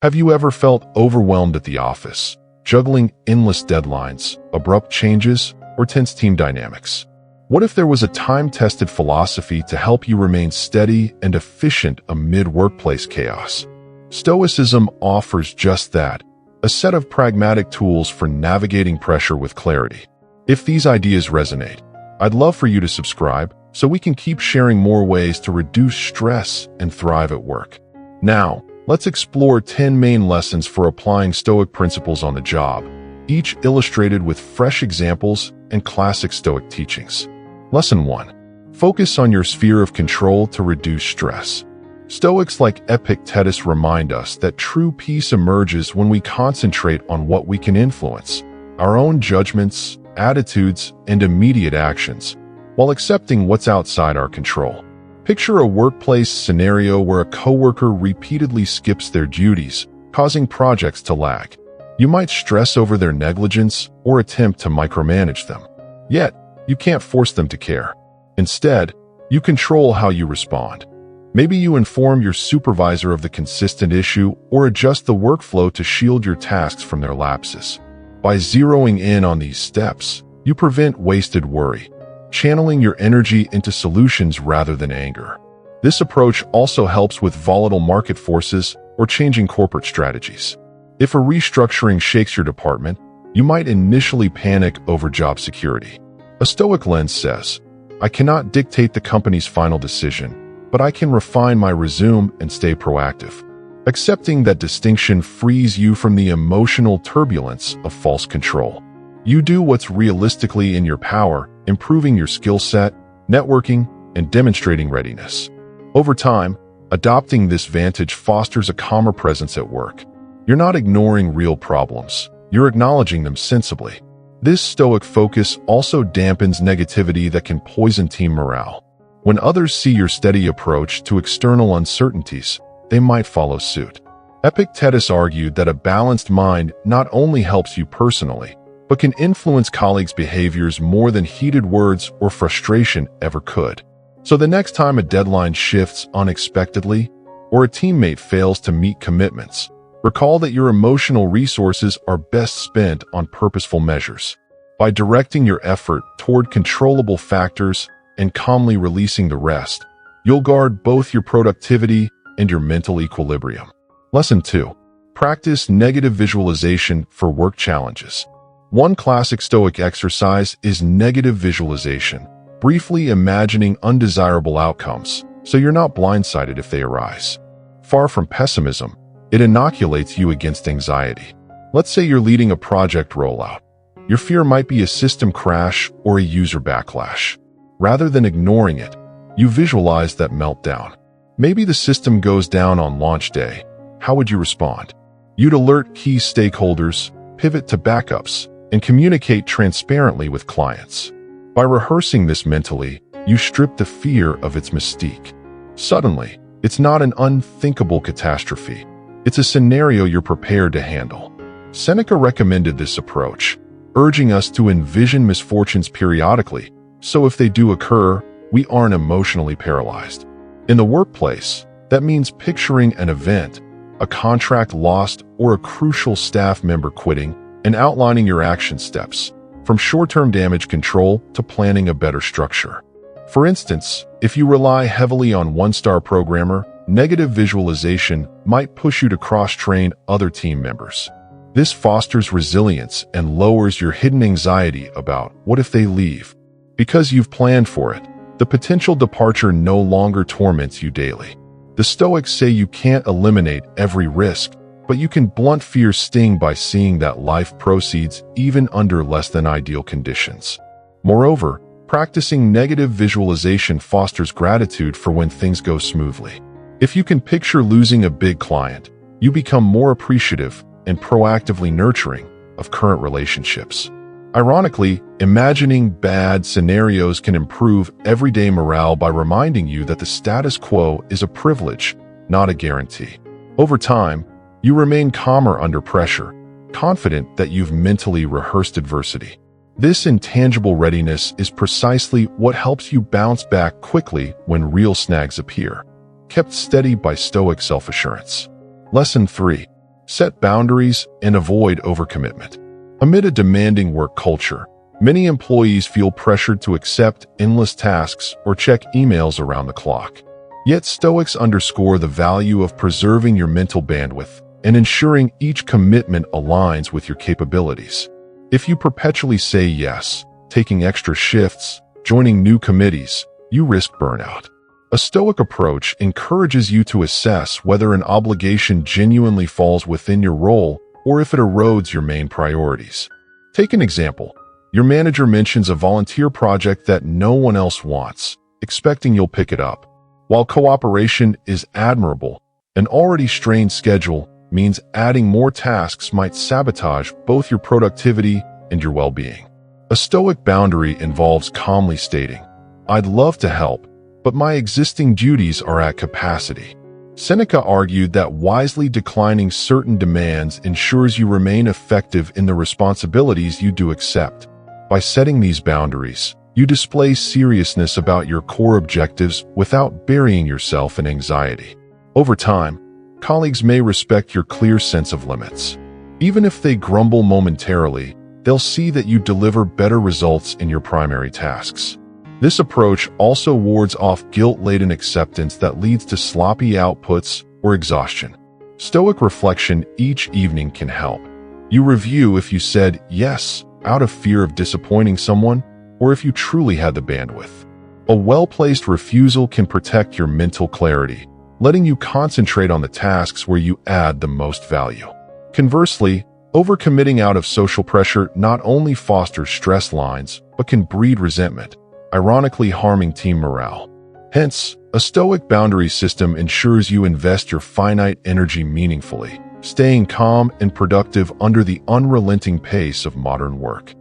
Have you ever felt overwhelmed at the office, juggling endless deadlines, abrupt changes, or tense team dynamics? What if there was a time-tested philosophy to help you remain steady and efficient amid workplace chaos? Stoicism offers just that, a set of pragmatic tools for navigating pressure with clarity. If these ideas resonate, I'd love for you to subscribe so we can keep sharing more ways to reduce stress and thrive at work. Now, let's explore 10 main lessons for applying Stoic principles on the job, each illustrated with fresh examples and classic Stoic teachings. Lesson 1. Focus on your sphere of control to reduce stress. Stoics like Epictetus remind us that true peace emerges when we concentrate on what we can influence, our own judgments, attitudes, and immediate actions, while accepting what's outside our control. Picture a workplace scenario where a coworker repeatedly skips their duties, causing projects to lag. You might stress over their negligence or attempt to micromanage them. Yet, you can't force them to care. Instead, you control how you respond. Maybe you inform your supervisor of the consistent issue or adjust the workflow to shield your tasks from their lapses. By zeroing in on these steps, you prevent wasted worry, channeling your energy into solutions rather than anger. This approach also helps with volatile market forces or changing corporate strategies. If a restructuring shakes your department, you might initially panic over job security. A Stoic lens says, I cannot dictate the company's final decision, but I can refine my resume and stay proactive. Accepting that distinction frees you from the emotional turbulence of false control. You do what's realistically in your power, improving your skill set, networking, and demonstrating readiness. Over time, adopting this vantage fosters a calmer presence at work. You're not ignoring real problems, you're acknowledging them sensibly. This Stoic focus also dampens negativity that can poison team morale. When others see your steady approach to external uncertainties, they might follow suit. Epictetus argued that a balanced mind not only helps you personally, but can influence colleagues' behaviors more than heated words or frustration ever could. So the next time a deadline shifts unexpectedly, or a teammate fails to meet commitments, recall that your emotional resources are best spent on purposeful measures. By directing your effort toward controllable factors and calmly releasing the rest, you'll guard both your productivity and your mental equilibrium. Lesson 2. Practice negative visualization for work challenges. One classic Stoic exercise is negative visualization, briefly imagining undesirable outcomes, so you're not blindsided if they arise. Far from pessimism, it inoculates you against anxiety. Let's say you're leading a project rollout. Your fear might be a system crash or a user backlash. Rather than ignoring it, you visualize that meltdown. Maybe the system goes down on launch day. How would you respond? You'd alert key stakeholders, pivot to backups, and communicate transparently with clients. By rehearsing this mentally, you strip the fear of its mystique. Suddenly, it's not an unthinkable catastrophe. It's a scenario you're prepared to handle. Seneca recommended this approach, urging us to envision misfortunes periodically, so if they do occur, we aren't emotionally paralyzed. In the workplace, that means picturing an event, a contract lost, or a crucial staff member quitting, and outlining your action steps, from short-term damage control to planning a better structure. For instance, if you rely heavily on one-star programmer, negative visualization might push you to cross-train other team members. This fosters resilience and lowers your hidden anxiety about what if they leave. Because you've planned for it, the potential departure no longer torments you daily. The Stoics say you can't eliminate every risk, but you can blunt fear's sting by seeing that life proceeds even under less than ideal conditions. Moreover, practicing negative visualization fosters gratitude for when things go smoothly. If you can picture losing a big client, you become more appreciative and proactively nurturing of current relationships. Ironically, imagining bad scenarios can improve everyday morale by reminding you that the status quo is a privilege, not a guarantee. Over time, you remain calmer under pressure, confident that you've mentally rehearsed adversity. This intangible readiness is precisely what helps you bounce back quickly when real snags appear, kept steady by Stoic self-assurance. Lesson 3. Set boundaries and avoid overcommitment. Amid a demanding work culture, many employees feel pressured to accept endless tasks or check emails around the clock. Yet Stoics underscore the value of preserving your mental bandwidth and ensuring each commitment aligns with your capabilities. If you perpetually say yes, taking extra shifts, joining new committees, you risk burnout. A Stoic approach encourages you to assess whether an obligation genuinely falls within your role or if it erodes your main priorities. Take an example. Your manager mentions a volunteer project that no one else wants, expecting you'll pick it up. While cooperation is admirable, an already strained schedule means adding more tasks might sabotage both your productivity and your well-being. A Stoic boundary involves calmly stating, "I'd love to help, but my existing duties are at capacity." Seneca argued that wisely declining certain demands ensures you remain effective in the responsibilities you do accept. By setting these boundaries, you display seriousness about your core objectives without burying yourself in anxiety. Over time, colleagues may respect your clear sense of limits. Even if they grumble momentarily, they'll see that you deliver better results in your primary tasks. This approach also wards off guilt-laden acceptance that leads to sloppy outputs or exhaustion. Stoic reflection each evening can help. You review if you said yes out of fear of disappointing someone, or if you truly had the bandwidth. A well-placed refusal can protect your mental clarity, letting you concentrate on the tasks where you add the most value. Conversely, overcommitting out of social pressure not only fosters stress lines, but can breed resentment, ironically harming team morale. Hence, a Stoic boundary system ensures you invest your finite energy meaningfully, staying calm and productive under the unrelenting pace of modern work.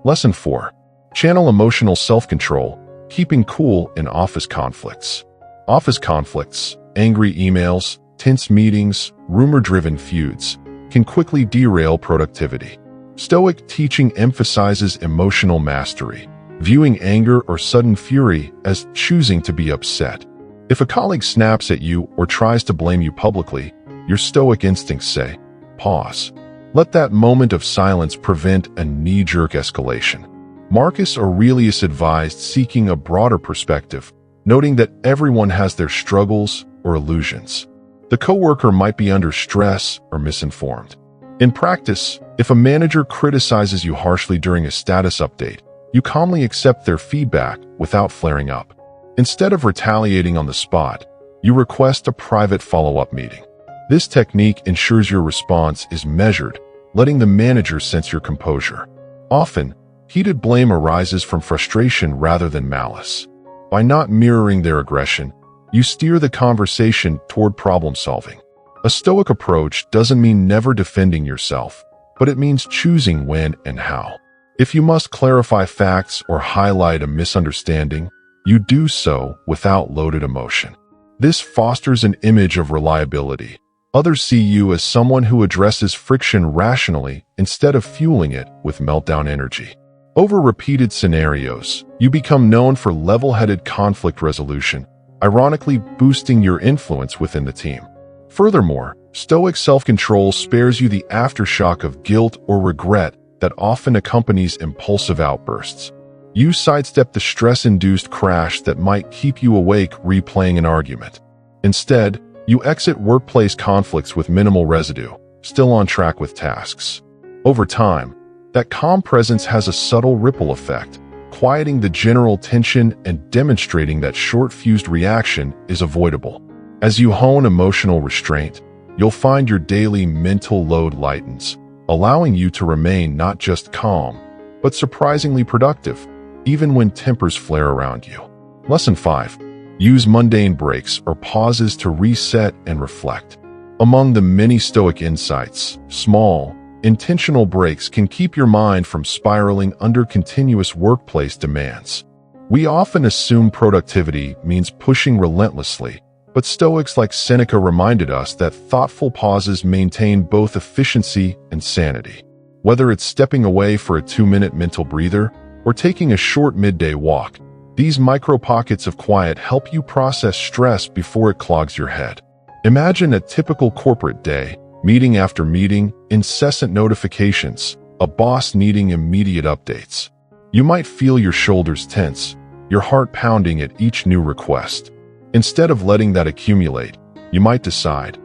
Lesson 4. Channel emotional self-control, keeping cool in office conflicts. Office conflicts, angry emails, tense meetings, rumor-driven feuds, can quickly derail productivity. Stoic teaching emphasizes emotional mastery, viewing anger or sudden fury as choosing to be upset. If a colleague snaps at you or tries to blame you publicly, your Stoic instincts say, "Pause." Let that moment of silence prevent a knee-jerk escalation. Marcus Aurelius advised seeking a broader perspective, noting that everyone has their struggles or illusions. The coworker might be under stress or misinformed. In practice, if a manager criticizes you harshly during a status update, you calmly accept their feedback without flaring up. Instead of retaliating on the spot, you request a private follow-up meeting. This technique ensures your response is measured, letting the manager sense your composure. Often, heated blame arises from frustration rather than malice. By not mirroring their aggression, you steer the conversation toward problem-solving. A Stoic approach doesn't mean never defending yourself, but it means choosing when and how. If you must clarify facts or highlight a misunderstanding, you do so without loaded emotion. This fosters an image of reliability. Others see you as someone who addresses friction rationally instead of fueling it with meltdown energy. Over repeated scenarios, you become known for level-headed conflict resolution, ironically boosting your influence within the team. Furthermore, Stoic self-control spares you the aftershock of guilt or regret that often accompanies impulsive outbursts. You sidestep the stress-induced crash that might keep you awake replaying an argument. Instead, you exit workplace conflicts with minimal residue, still on track with tasks. Over time, that calm presence has a subtle ripple effect, quieting the general tension and demonstrating that short-fused reaction is avoidable. As you hone emotional restraint, you'll find your daily mental load lightens, allowing you to remain not just calm, but surprisingly productive, even when tempers flare around you. Lesson 5. Use mundane breaks or pauses to reset and reflect. Among the many Stoic insights, small, intentional breaks can keep your mind from spiraling under continuous workplace demands. We often assume productivity means pushing relentlessly, but Stoics like Seneca reminded us that thoughtful pauses maintain both efficiency and sanity. Whether it's stepping away for a 2-minute mental breather or taking a short midday walk, these micro pockets of quiet help you process stress before it clogs your head. Imagine a typical corporate day, meeting after meeting, incessant notifications, a boss needing immediate updates. You might feel your shoulders tense, your heart pounding at each new request. Instead of letting that accumulate, you might decide,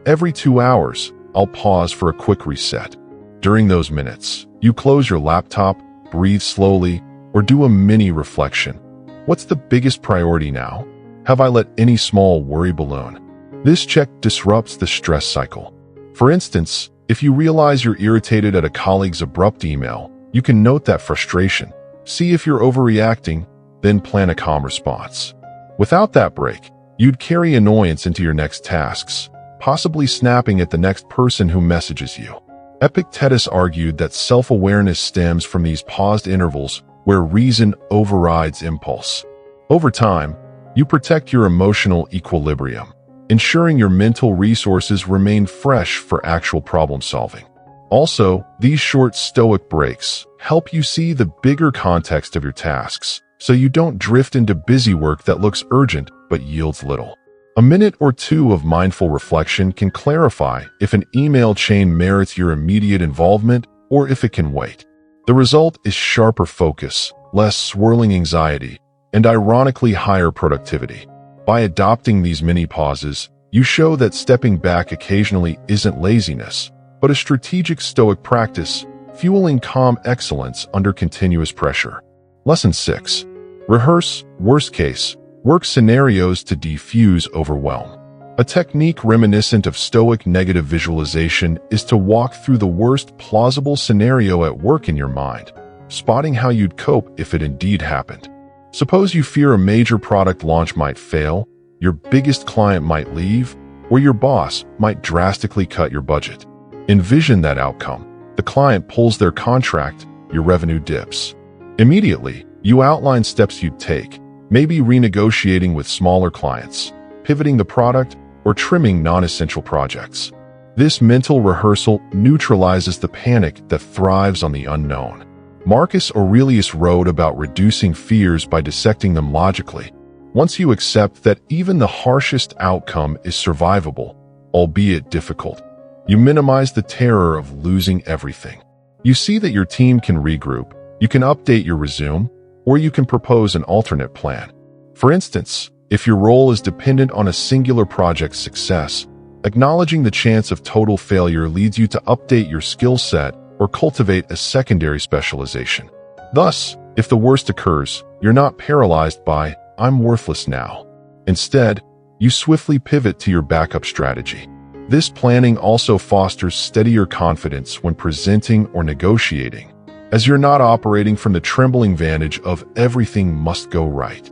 every 2 hours, I'll pause for a quick reset. During those minutes, you close your laptop, breathe slowly, or do a mini reflection. What's the biggest priority now? Have I let any small worry balloon? This check disrupts the stress cycle. For instance, if you realize you're irritated at a colleague's abrupt email, you can note that frustration, see if you're overreacting, then plan a calm response. Without that break, you'd carry annoyance into your next tasks, possibly snapping at the next person who messages you. Epictetus argued that self-awareness stems from these paused intervals where reason overrides impulse. Over time, you protect your emotional equilibrium, ensuring your mental resources remain fresh for actual problem solving. Also, these short Stoic breaks help you see the bigger context of your tasks, so you don't drift into busy work that looks urgent but yields little. A minute or two of mindful reflection can clarify if an email chain merits your immediate involvement or if it can wait. The result is sharper focus, less swirling anxiety, and ironically higher productivity. By adopting these mini pauses, you show that stepping back occasionally isn't laziness, but a strategic Stoic practice, fueling calm excellence under continuous pressure. Lesson 6. Rehearse, worst case, work scenarios to defuse overwhelm. A technique reminiscent of Stoic negative visualization is to walk through the worst plausible scenario at work in your mind, spotting how you'd cope if it indeed happened. Suppose you fear a major product launch might fail, your biggest client might leave, or your boss might drastically cut your budget. Envision that outcome. The client pulls their contract, your revenue dips. Immediately, you outline steps you'd take, maybe renegotiating with smaller clients, pivoting the product, or trimming non-essential projects. This mental rehearsal neutralizes the panic that thrives on the unknown. Marcus Aurelius wrote about reducing fears by dissecting them logically. Once you accept that even the harshest outcome is survivable, albeit difficult, you minimize the terror of losing everything. You see that your team can regroup, you can update your resume, or you can propose an alternate plan. For instance, if your role is dependent on a singular project's success, acknowledging the chance of total failure leads you to update your skill set or cultivate a secondary specialization. Thus, if the worst occurs, you're not paralyzed by, "I'm worthless now." Instead, you swiftly pivot to your backup strategy. This planning also fosters steadier confidence when presenting or negotiating, as you're not operating from the trembling vantage of everything must go right.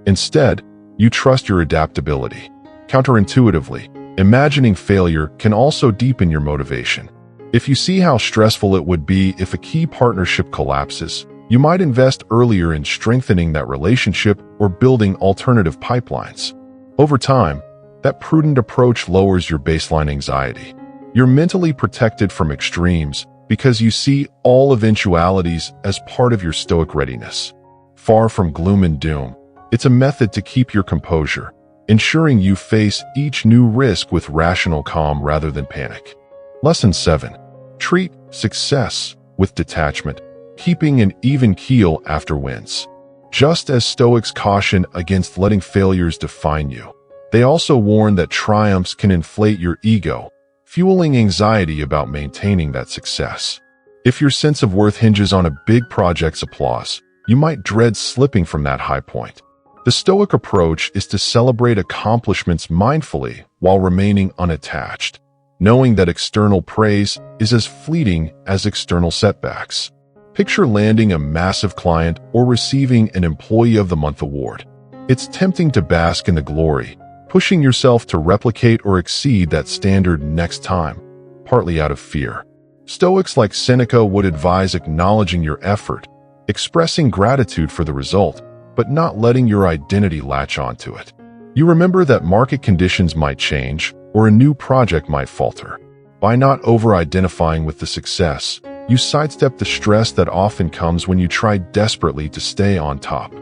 Instead, you trust your adaptability. Counterintuitively, imagining failure can also deepen your motivation. If you see how stressful it would be if a key partnership collapses, you might invest earlier in strengthening that relationship or building alternative pipelines. Over time, that prudent approach lowers your baseline anxiety. You're mentally protected from extremes because you see all eventualities as part of your Stoic readiness. Far from gloom and doom, it's a method to keep your composure, ensuring you face each new risk with rational calm rather than panic. Lesson 7. Treat success with detachment, keeping an even keel after wins. Just as Stoics caution against letting failures define you, they also warn that triumphs can inflate your ego, fueling anxiety about maintaining that success. If your sense of worth hinges on a big project's applause, you might dread slipping from that high point. The Stoic approach is to celebrate accomplishments mindfully while remaining unattached, knowing that external praise is as fleeting as external setbacks. Picture landing a massive client or receiving an Employee of the Month award. It's tempting to bask in the glory, pushing yourself to replicate or exceed that standard next time, partly out of fear. Stoics like Seneca would advise acknowledging your effort, expressing gratitude for the result, but not letting your identity latch onto it. You remember that market conditions might change, or a new project might falter. By not over-identifying with the success, you sidestep the stress that often comes when you try desperately to stay on top.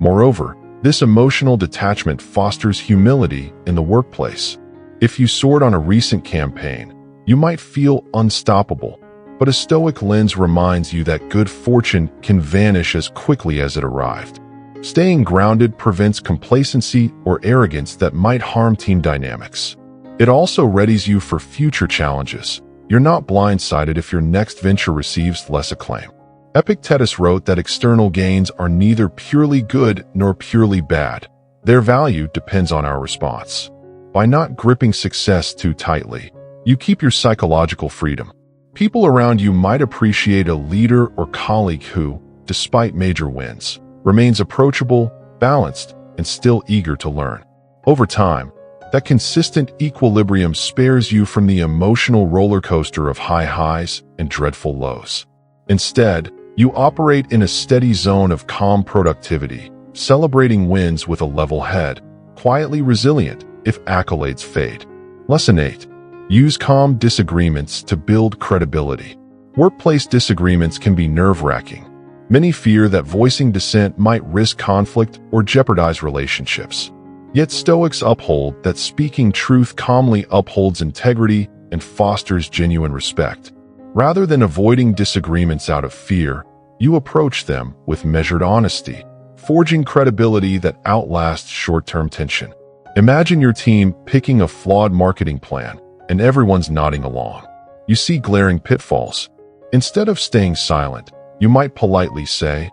Moreover, this emotional detachment fosters humility in the workplace. If you soared on a recent campaign, you might feel unstoppable, but a Stoic lens reminds you that good fortune can vanish as quickly as it arrived. Staying grounded prevents complacency or arrogance that might harm team dynamics. It also readies you for future challenges. You're not blindsided if your next venture receives less acclaim. Epictetus wrote that external gains are neither purely good nor purely bad. Their value depends on our response. By not gripping success too tightly, you keep your psychological freedom. People around you might appreciate a leader or colleague who, despite major wins, remains approachable, balanced, and still eager to learn. Over time, that consistent equilibrium spares you from the emotional roller coaster of high highs and dreadful lows. Instead, you operate in a steady zone of calm productivity, celebrating wins with a level head, quietly resilient if accolades fade. Lesson 8. Use calm disagreements to build credibility. Workplace disagreements can be nerve-wracking. Many fear that voicing dissent might risk conflict or jeopardize relationships. Yet Stoics uphold that speaking truth calmly upholds integrity and fosters genuine respect. Rather than avoiding disagreements out of fear, you approach them with measured honesty, forging credibility that outlasts short-term tension. Imagine your team picking a flawed marketing plan, and everyone's nodding along. You see glaring pitfalls. Instead of staying silent, you might politely say,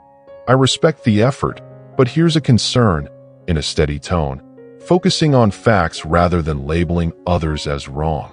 "I respect the effort, but here's a concern," in a steady tone, focusing on facts rather than labeling others as wrong.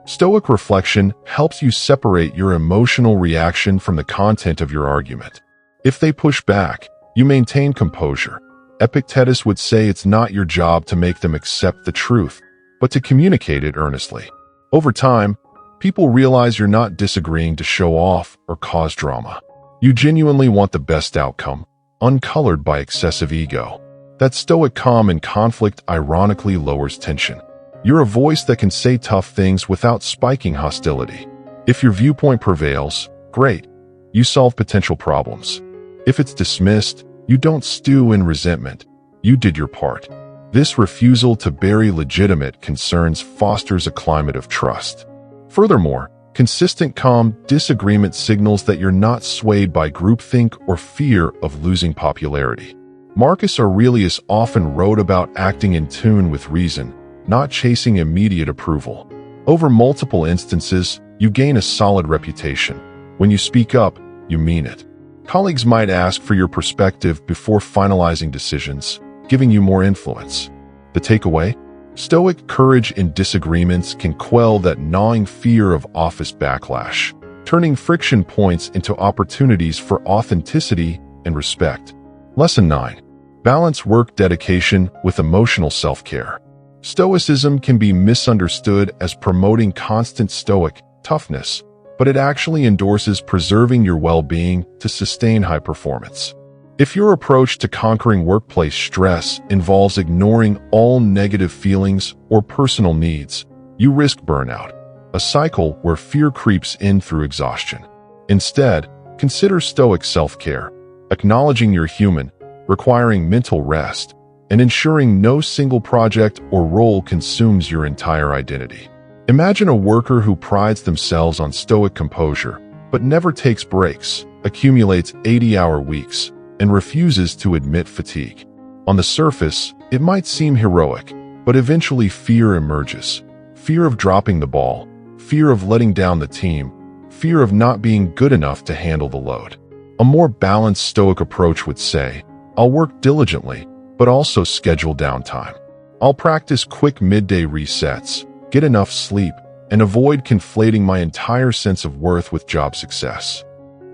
Stoic reflection helps you separate your emotional reaction from the content of your argument. If they push back, you maintain composure. Epictetus would say it's not your job to make them accept the truth, but to communicate it earnestly. Over time, people realize you're not disagreeing to show off or cause drama. You genuinely want the best outcome, uncolored by excessive ego. That Stoic calm in conflict ironically lowers tension. You're a voice that can say tough things without spiking hostility. If your viewpoint prevails, great, you solve potential problems. If it's dismissed, you don't stew in resentment. You did your part. This refusal to bury legitimate concerns fosters a climate of trust. Furthermore, consistent calm disagreement signals that you're not swayed by groupthink or fear of losing popularity. Marcus Aurelius often wrote about acting in tune with reason, not chasing immediate approval. Over multiple instances, you gain a solid reputation. When you speak up, you mean it. Colleagues might ask for your perspective before finalizing decisions, giving you more influence. The takeaway? Stoic courage in disagreements can quell that gnawing fear of office backlash, turning friction points into opportunities for authenticity and respect. Lesson 9. Balance work dedication with emotional self-care. Stoicism can be misunderstood as promoting constant stoic toughness, but it actually endorses preserving your well-being to sustain high performance. If your approach to conquering workplace stress involves ignoring all negative feelings or personal needs, you risk burnout, a cycle where fear creeps in through exhaustion. Instead, consider Stoic self-care, acknowledging you're human, requiring mental rest, and ensuring no single project or role consumes your entire identity. Imagine a worker who prides themselves on Stoic composure, but never takes breaks, accumulates 80-hour weeks, and refuses to admit fatigue. On the surface, it might seem heroic, but eventually fear emerges. Fear of dropping the ball, fear of letting down the team, fear of not being good enough to handle the load. A more balanced Stoic approach would say, "I'll work diligently, but also schedule downtime. I'll practice quick midday resets, get enough sleep, and avoid conflating my entire sense of worth with job success."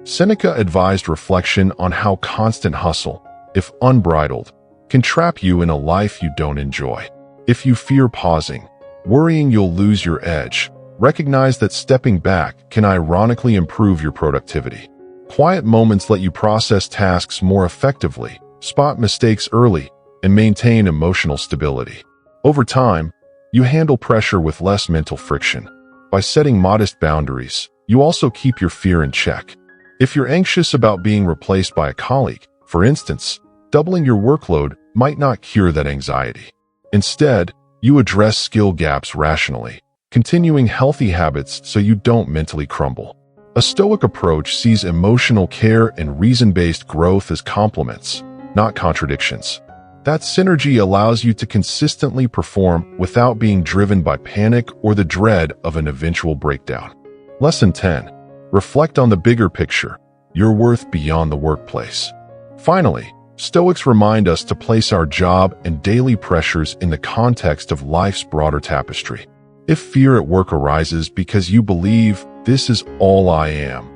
Seneca advised reflection on how constant hustle, if unbridled, can trap you in a life you don't enjoy. If you fear pausing, worrying you'll lose your edge, recognize that stepping back can ironically improve your productivity. Quiet moments let you process tasks more effectively, spot mistakes early, and maintain emotional stability. Over time, you handle pressure with less mental friction. By setting modest boundaries, you also keep your fear in check. If you're anxious about being replaced by a colleague, for instance, doubling your workload might not cure that anxiety. Instead, You address skill gaps rationally, continuing healthy habits so you don't mentally crumble. A Stoic approach sees emotional care and reason-based growth as complements, not contradictions. That synergy allows you to consistently perform without being driven by panic or the dread of an eventual breakdown. Lesson 10. Reflect on the bigger picture, your worth beyond the workplace. Finally, Stoics remind us to place our job and daily pressures in the context of life's broader tapestry. If fear at work arises because you believe, "This is all I am,"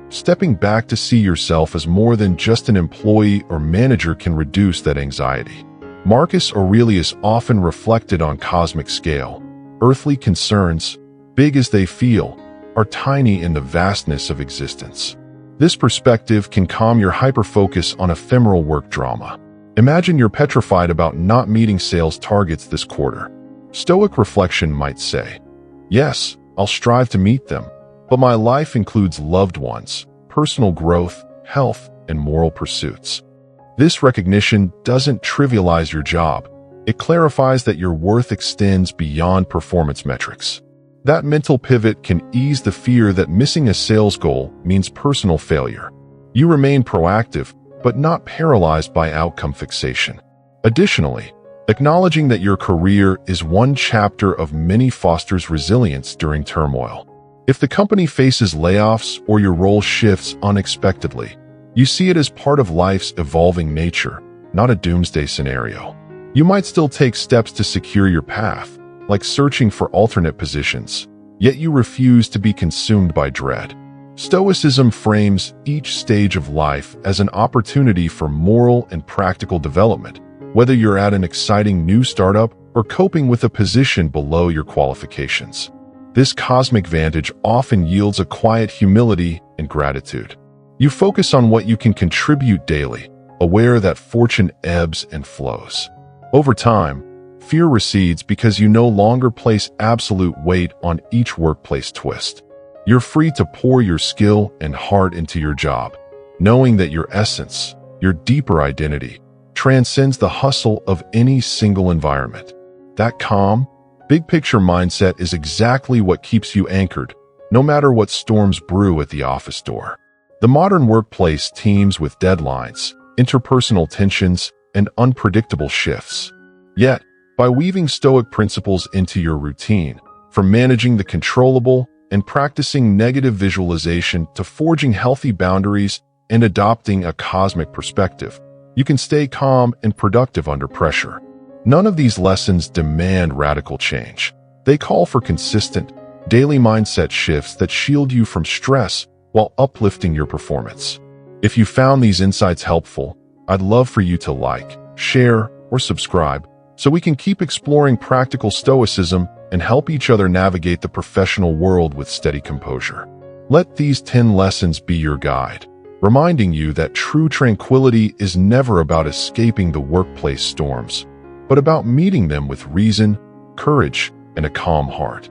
stepping back to see yourself as more than just an employee or manager can reduce that anxiety. Marcus Aurelius often reflected on cosmic scale. Earthly concerns, big as they feel, are tiny in the vastness of existence. This perspective can calm your hyperfocus on ephemeral work drama. Imagine you're petrified about not meeting sales targets this quarter. Stoic reflection might say, "Yes, I'll strive to meet them, but my life includes loved ones, personal growth, health, and moral pursuits." This recognition doesn't trivialize your job. It clarifies that your worth extends beyond performance metrics. That mental pivot can ease the fear that missing a sales goal means personal failure. You remain proactive, but not paralyzed by outcome fixation. Additionally, acknowledging that your career is one chapter of many fosters resilience during turmoil. If the company faces layoffs or your role shifts unexpectedly, you see it as part of life's evolving nature, not a doomsday scenario. You might still take steps to secure your path, like searching for alternate positions, yet you refuse to be consumed by dread. Stoicism frames each stage of life as an opportunity for moral and practical development, whether you're at an exciting new startup or coping with a position below your qualifications. This cosmic vantage often yields a quiet humility and gratitude. You focus on what you can contribute daily, aware that fortune ebbs and flows. Over time, fear recedes because you no longer place absolute weight on each workplace twist. You're free to pour your skill and heart into your job, knowing that your essence, your deeper identity, transcends the hustle of any single environment. That calm, big-picture mindset is exactly what keeps you anchored, no matter what storms brew at the office door. The modern workplace teems with deadlines, interpersonal tensions, and unpredictable shifts. Yet, by weaving Stoic principles into your routine, from managing the controllable and practicing negative visualization to forging healthy boundaries and adopting a cosmic perspective, you can stay calm and productive under pressure. None of these lessons demand radical change. They call for consistent, daily mindset shifts that shield you from stress while uplifting your performance. If you found these insights helpful, I'd love for you to like, share, or subscribe so we can keep exploring practical Stoicism and help each other navigate the professional world with steady composure. Let these 10 lessons be your guide, reminding you that true tranquility is never about escaping the workplace storms, but about meeting them with reason, courage, and a calm heart.